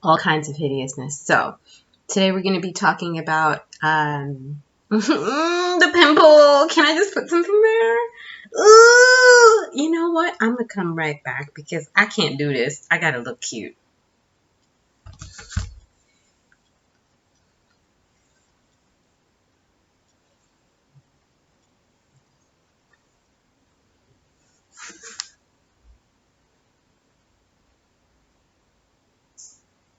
all kinds of hideousness. So today we're going to be talking about the pimple. Can I just put something there? Ooh, you know what? I'm going to come right back because I can't do this. I got to look cute.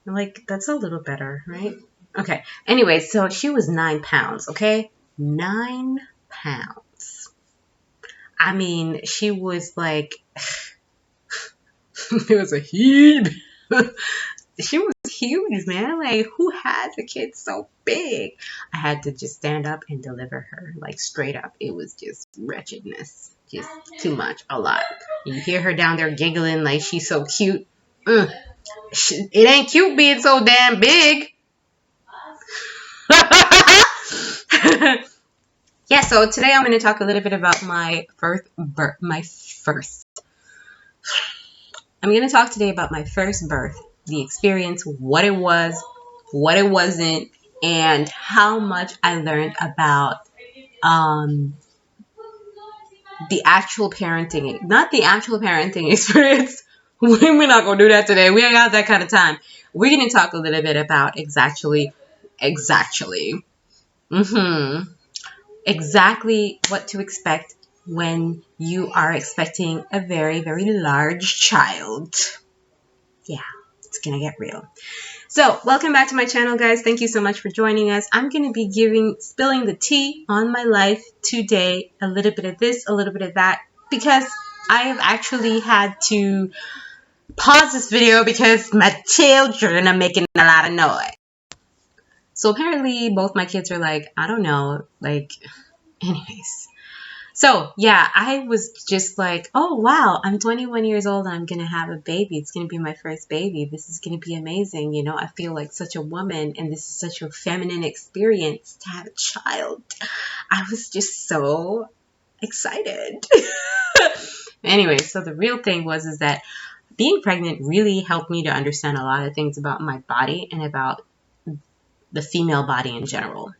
Like, that's a little better, right? Okay. Anyway, so she was 9 pounds, okay? 9 pounds. I mean, she was like, it was a huge, she was huge, man. Like, who has a kid so big? I had to just stand up and deliver her, like, straight up. It was just wretchedness. Just too much, a lot. You hear her down there giggling like she's so cute. It ain't cute being so damn big. Yeah, so today I'm going to talk a little bit about my first. I'm going to talk today about my first birth, the experience, what it was, what it wasn't, and how much I learned about the actual parenting, not the actual parenting experience. We're not going to do that today. We ain't got that kind of time. We're going to talk a little bit about exactly what to expect when you are expecting a very, very large child. Yeah, it's gonna get real. So, welcome back to my channel, guys. Thank you so much for joining us. I'm gonna be spilling the tea on my life today. A little bit of this, a little bit of that, because I have actually had to pause this video because my children are making a lot of noise. So apparently both my kids are like, I don't know, like, anyways. So yeah, I was just like, oh wow, I'm 21 years old. I'm going to have a baby. It's going to be my first baby. This is going to be amazing. You know, I feel like such a woman and this is such a feminine experience to have a child. I was just so excited. Anyway, so the real thing is that being pregnant really helped me to understand a lot of things about my body and about the female body in general.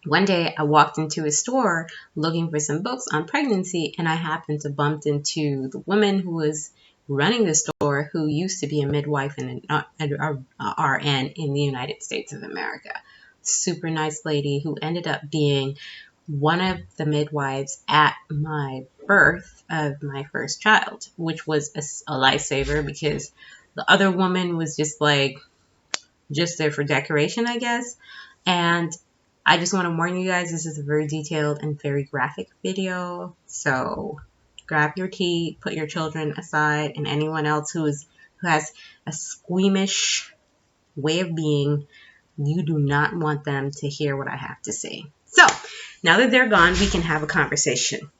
One day I walked into a store looking for some books on pregnancy, and I happened to bump into the woman who was running the store, who used to be a midwife and an RN in the United States of America. Super nice lady who ended up being one of the midwives at my birth of my first child, which was a lifesaver because the other woman was just there for decoration, I guess. And I just want to warn you guys, this is a very detailed and very graphic video. So grab your tea, put your children aside, and anyone else who has a squeamish way of being, you do not want them to hear what I have to say. So now that they're gone, we can have a conversation.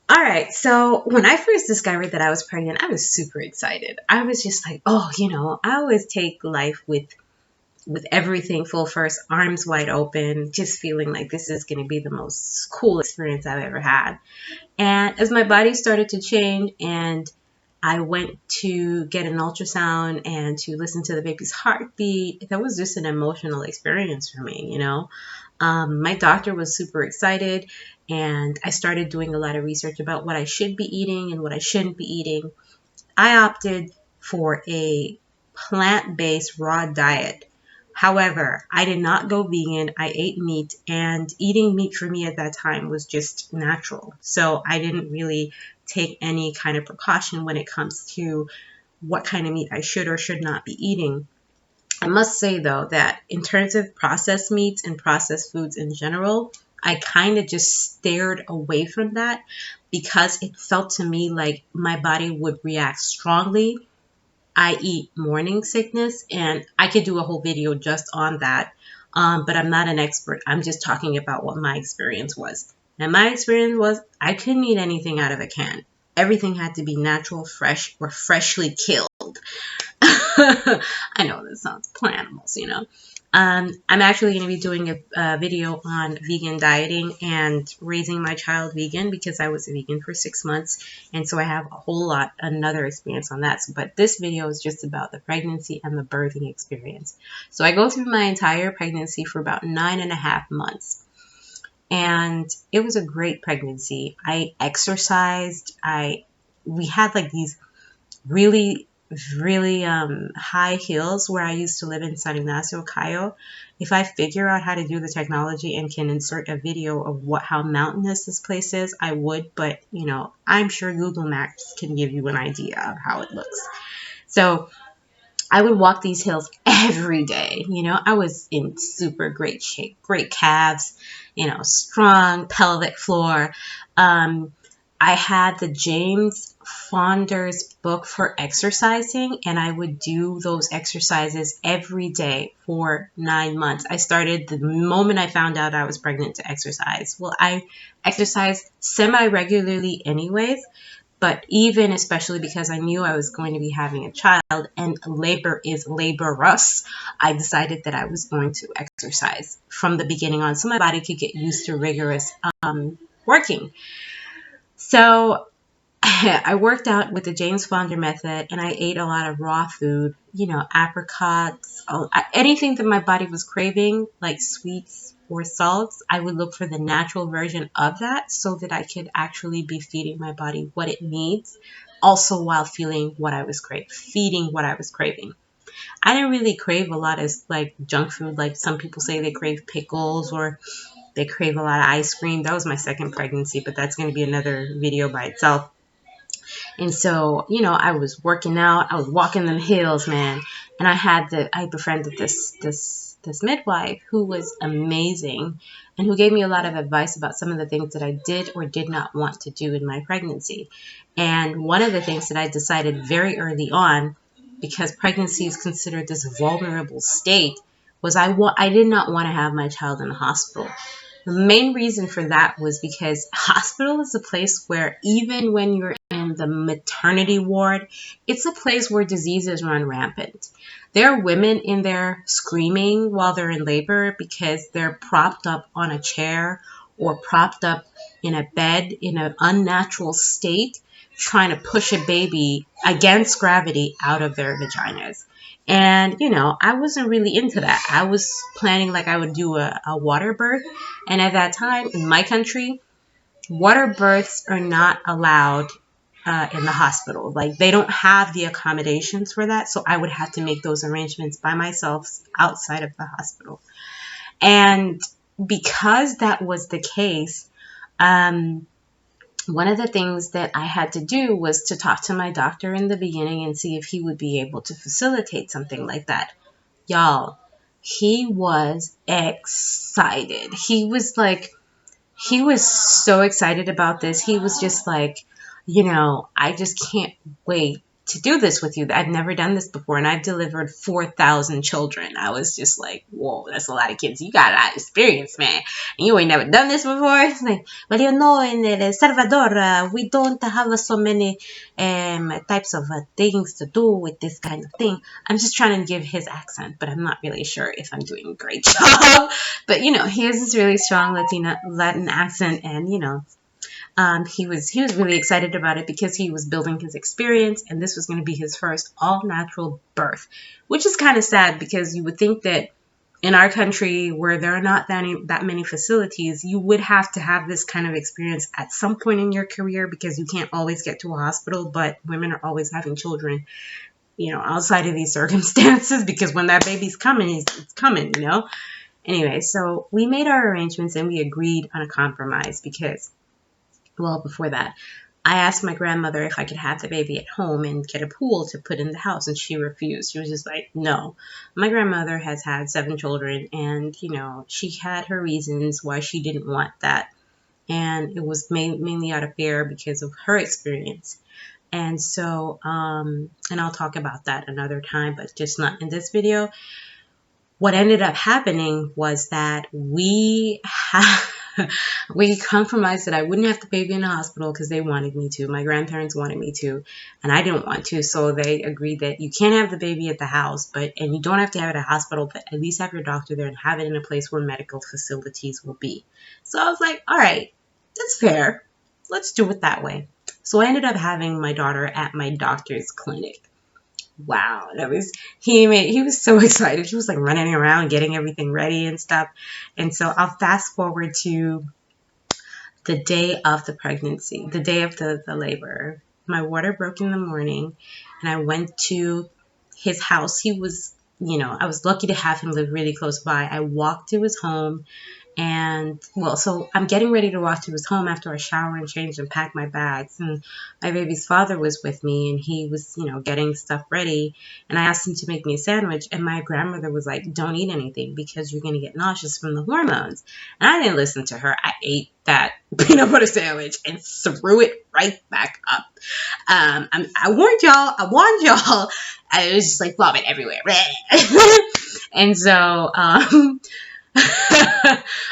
All right, so when I first discovered that I was pregnant, I was super excited. I was just like, oh, I always take life with everything full force, arms wide open, just feeling like this is going to be the most cool experience I've ever had. And as my body started to change and I went to get an ultrasound and to listen to the baby's heartbeat, that was just an emotional experience for me, My doctor was super excited, and I started doing a lot of research about what I should be eating and what I shouldn't be eating. I opted for a plant-based raw diet. However, I did not go vegan. I ate meat, and eating meat for me at that time was just natural. So I didn't really take any kind of precaution when it comes to what kind of meat I should or should not be eating. I must say, though, that in terms of processed meats and processed foods in general, I kind of just stared away from that because it felt to me like my body would react strongly. I eat morning sickness, and I could do a whole video just on that, but I'm not an expert. I'm just talking about what my experience was. And my experience was I couldn't eat anything out of a can. Everything had to be natural, fresh, or freshly killed. I know this sounds poor animals, you know. I'm actually going to be doing a video on vegan dieting and raising my child vegan because I was a vegan for 6 months. And so I have a whole lot, another experience on that. But this video is just about the pregnancy and the birthing experience. So I go through my entire pregnancy for about 9.5 months. And it was a great pregnancy. I exercised. We had like these really, really high hills where I used to live in San Ignacio, Cayo. If I figure out how to do the technology and can insert a video of how mountainous this place is, I would. But, you know, I'm sure Google Maps can give you an idea of how it looks. So I would walk these hills every day. You know, I was in super great shape, great calves, you know, strong pelvic floor. I had the James Fonder's book for exercising, and I would do those exercises every day for 9 months. I started the moment I found out I was pregnant to exercise. Well, I exercised semi-regularly anyways, but even especially because I knew I was going to be having a child and labor is laborious, I decided that I was going to exercise from the beginning on so my body could get used to rigorous working. So I worked out with the James Fonder method and I ate a lot of raw food, you know, apricots, anything that my body was craving, like sweets or salts. I would look for the natural version of that so that I could actually be feeding my body what it needs, also while feeling what I was feeding what I was craving. I didn't really crave a lot of like junk food, like some people say they crave pickles or they crave a lot of ice cream. That was my second pregnancy, but that's going to be another video by itself. And so, you know, I was working out, I was walking them hills, man. And I befriended this midwife who was amazing and who gave me a lot of advice about some of the things that I did or did not want to do in my pregnancy. And one of the things that I decided very early on, because pregnancy is considered this vulnerable state, was I did not want to have my child in a hospital. The main reason for that was because hospital is a place where even when you're in the maternity ward, it's a place where diseases run rampant. There are women in there screaming while they're in labor because they're propped up on a chair or propped up in a bed in an unnatural state, trying to push a baby against gravity out of their vaginas. And, you know, I wasn't really into that. I was planning like I would do a water birth. And at that time, in my country, water births are not allowed in the hospital. Like, they don't have the accommodations for that. So I would have to make those arrangements by myself outside of the hospital. And because that was the case, one of the things that I had to do was to talk to my doctor in the beginning and see if he would be able to facilitate something like that. Y'all, he was excited. He was so excited about this. He was just like, you know, I just can't wait to do this with you. I've never done this before, and I've delivered 4,000 children. I was just like, whoa, that's a lot of kids. You got a lot of experience, man. And you ain't never done this before. It's like, well, you know, in El Salvador, we don't have so many types of things to do with this kind of thing. I'm just trying to give his accent, but I'm not really sure if I'm doing a great job. But, you know, he has this really strong Latin accent, and, you know, he was really excited about it because he was building his experience, and this was going to be his first all-natural birth, which is kind of sad because you would think that in our country where there are not that many facilities, you would have to have this kind of experience at some point in your career because you can't always get to a hospital, but women are always having children, you know, outside of these circumstances because when that baby's coming, it's coming, you know? Anyway, so we made our arrangements and we agreed on a compromise because, well, before that, I asked my grandmother if I could have the baby at home and get a pool to put in the house, and she refused. She was just like, no. My grandmother has had 7 children, and, you know, she had her reasons why she didn't want that. And it was mainly out of fear because of her experience. And so, and I'll talk about that another time, but just not in this video. what ended up happening was that we compromised that I wouldn't have the baby in the hospital because they wanted me to. My grandparents wanted me to, and I didn't want to. So they agreed that you can't have the baby at the house, and you don't have to have it at a hospital, but at least have your doctor there and have it in a place where medical facilities will be. So I was like, all right, that's fair. Let's do it that way. So I ended up having my daughter at my doctor's clinic. Wow, he was so excited. He was like running around getting everything ready and stuff. And so I'll fast forward to the day of the pregnancy, the day of the labor. My water broke in the morning, and I went to his house. He was, I was lucky to have him live really close by. I walked to his home. And so I'm getting ready to walk to his home after I shower and change and pack my bags. And my baby's father was with me, and he was, getting stuff ready. And I asked him to make me a sandwich. And my grandmother was like, don't eat anything because you're going to get nauseous from the hormones. And I didn't listen to her. I ate that peanut butter sandwich and threw it right back up. I warned y'all. I was just like vomit everywhere. And so,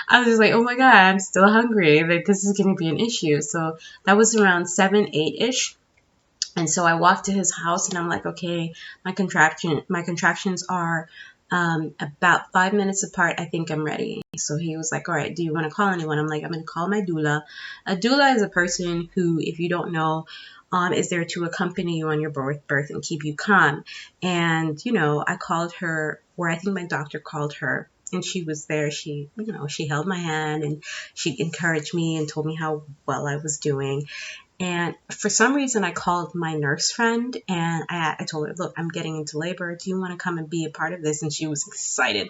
I was just like, oh my God, I'm still hungry. Like, this is going to be an issue. So that was around 7, 8-ish. And so I walked to his house and I'm like, okay, my contractions are about 5 minutes apart. I think I'm ready. So he was like, all right, do you want to call anyone? I'm like, I'm going to call my doula. A doula is a person who, if you don't know, is there to accompany you on your birth and keep you calm. And, I called her, or I think my doctor called her. And she was there. She held my hand and she encouraged me and told me how well I was doing. And for some reason, I called my nurse friend and I told her, look, I'm getting into labor. Do you want to come and be a part of this? And she was excited.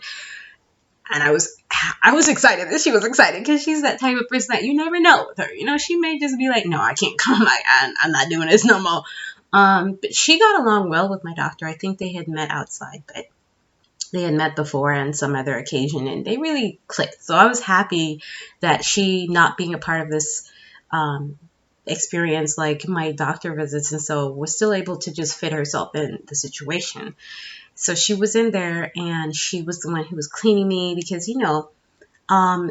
And I was excited that she was excited because she's that type of person that you never know with her. She may just be like, no, I can't come. I'm not doing this no more. But she got along well with my doctor. I think they had met outside, but they had met before on some other occasion and they really clicked. So I was happy that she, not being a part of this experience like my doctor visits, and so was still able to just fit herself in the situation. So she was in there and she was the one who was cleaning me because,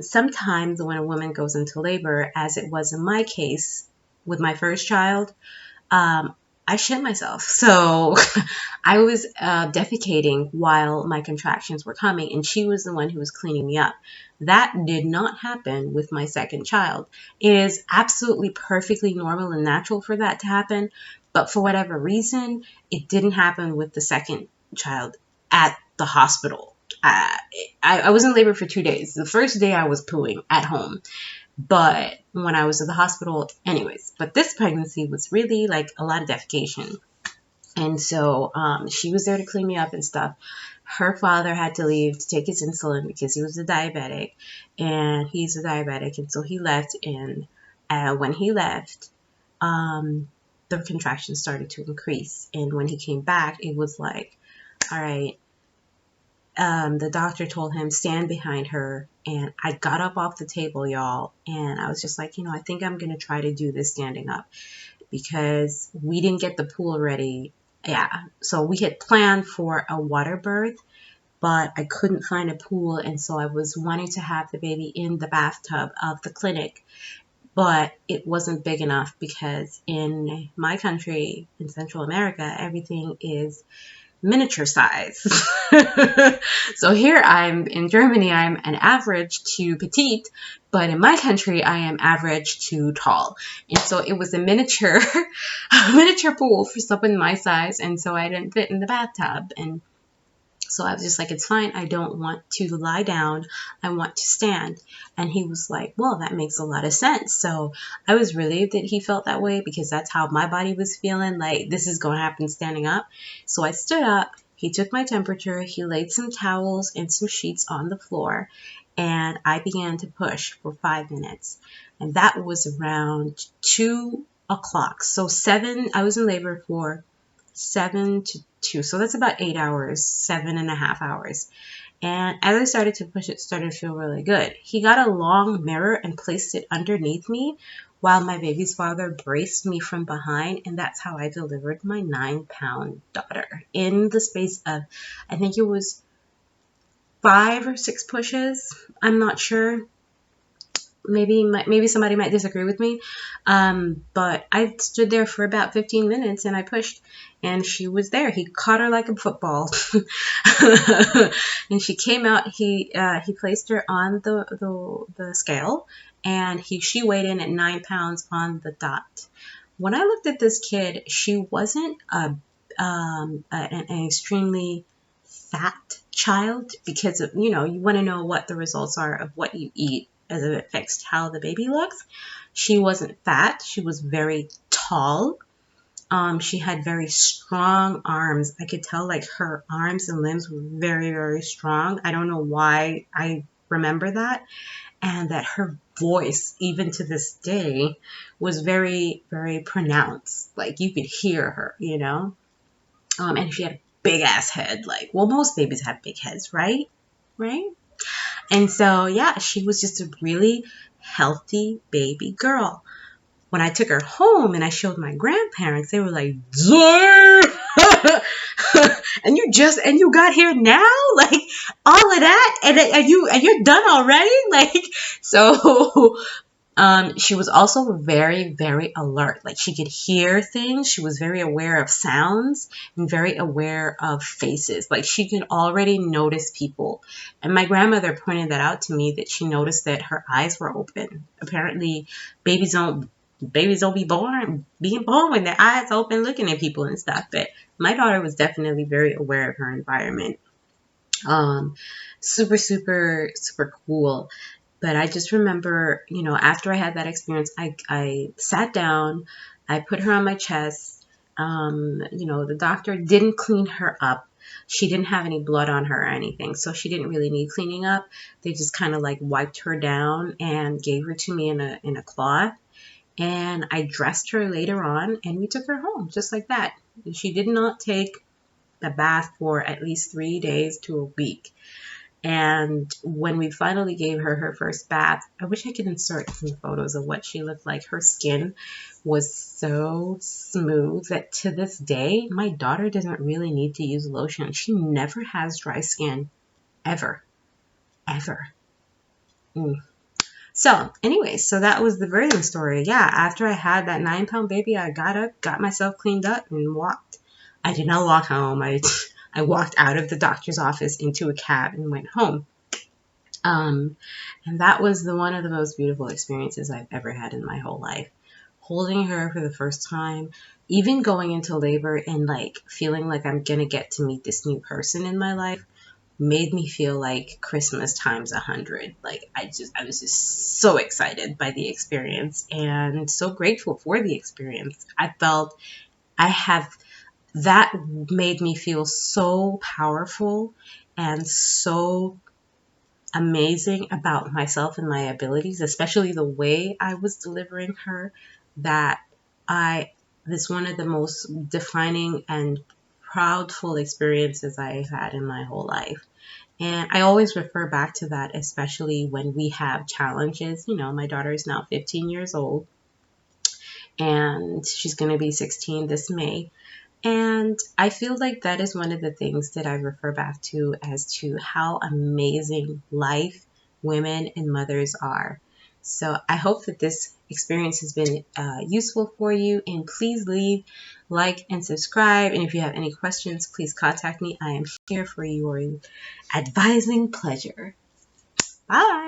sometimes when a woman goes into labor, as it was in my case with my first child, I shit myself. So I was defecating while my contractions were coming, and she was the one who was cleaning me up. That did not happen with my second child. It is absolutely perfectly normal and natural for that to happen, but for whatever reason, it didn't happen with the second child at the hospital. I was in labor for 2 days. The first day I was pooing at home. But when I was at the hospital, anyways, but this pregnancy was really like a lot of defecation. And so she was there to clean me up and stuff. Her father had to leave to take his insulin because he was a diabetic, and he's a diabetic. And so he left, and when he left, the contractions started to increase. And when he came back, it was like, all right, the doctor told him, stand behind her. And I got up off the table, y'all. And I was just like, I think I'm going to try to do this standing up because we didn't get the pool ready. Yeah. So we had planned for a water birth, but I couldn't find a pool. And so I was wanting to have the baby in the bathtub of the clinic, but it wasn't big enough because in my country, in Central America, everything is miniature size. So here I'm in Germany, I'm an average to petite, but in my country I am average to tall. And so it was a miniature pool for someone my size, and so I didn't fit in the bathtub. And so I was just like, it's fine. I don't want to lie down. I want to stand. And he was like, well, that makes a lot of sense. So I was relieved that he felt that way because that's how my body was feeling. Like, this is going to happen standing up. So I stood up. He took my temperature. He laid some towels and some sheets on the floor. And I began to push for 5 minutes. And that was around 2 o'clock. So I was in labor for 7 to 2. So that's about 8 hours, 7.5 hours. And as I started to push, it started to feel really good. He got a long mirror and placed it underneath me while my baby's father braced me from behind. And that's how I delivered my 9-pound daughter in the space of, I think it was 5 or 6 pushes. I'm not sure. Maybe somebody might disagree with me, but I stood there for about 15 minutes and I pushed, and she was there. He caught her like a football, and she came out. He placed her on the scale, and she weighed in at 9 pounds on the dot. When I looked at this kid, she wasn't an extremely fat child, because you want to know what the results are of what you eat as it affects how the baby looks. She wasn't fat. She was very tall. She had very strong arms. I could tell like her arms and limbs were very, very strong. I don't know why I remember that. And that her voice, even to this day, was very, very pronounced. Like you could hear her, and she had a big ass head. Like, well, most babies have big heads, right? Right? And so, yeah, she was just a really healthy baby girl. When I took her home and I showed my grandparents, they were like, and you got here now? Like all of that? And you're done already? Like, so she was also very, very alert. Like she could hear things. She was very aware of sounds and very aware of faces. Like she could already notice people. And my grandmother pointed that out to me, that she noticed that her eyes were open. Apparently babies don't be being born with their eyes open looking at people and stuff. But my daughter was definitely very aware of her environment. Super, super, super cool. But I just remember, after I had that experience, I sat down, I put her on my chest. The doctor didn't clean her up. She didn't have any blood on her or anything, so she didn't really need cleaning up. They just kind of like wiped her down and gave her to me in a cloth. And I dressed her later on, and we took her home just like that. She did not take a bath for at least 3 days to a week. And when we finally gave her her first bath, I wish I could insert some photos of what she looked like. Her skin was so smooth that to this day, my daughter doesn't really need to use lotion. She never has dry skin, ever, ever. So anyway, so that was the birthing story. Yeah, after I had that 9-pound baby, I got up, got myself cleaned up, and walked. I did not walk home. I walked out of the doctor's office into a cab and went home. And that was one of the most beautiful experiences I've ever had in my whole life. Holding her for the first time, even going into labor and like feeling like I'm going to get to meet this new person in my life, made me feel like Christmas times 100. Like I was just so excited by the experience and so grateful for the experience. That made me feel so powerful and so amazing about myself and my abilities, especially the way I was delivering her, that this one of the most defining and proudful experiences I've had in my whole life. And I always refer back to that, especially when we have challenges. My daughter is now 15 years old, and she's going to be 16 this May. And I feel like that is one of the things that I refer back to as to how amazing life, women, and mothers are. So I hope that this experience has been useful for you. And please leave, like, and subscribe. And if you have any questions, please contact me. I am here for your advising pleasure. Bye.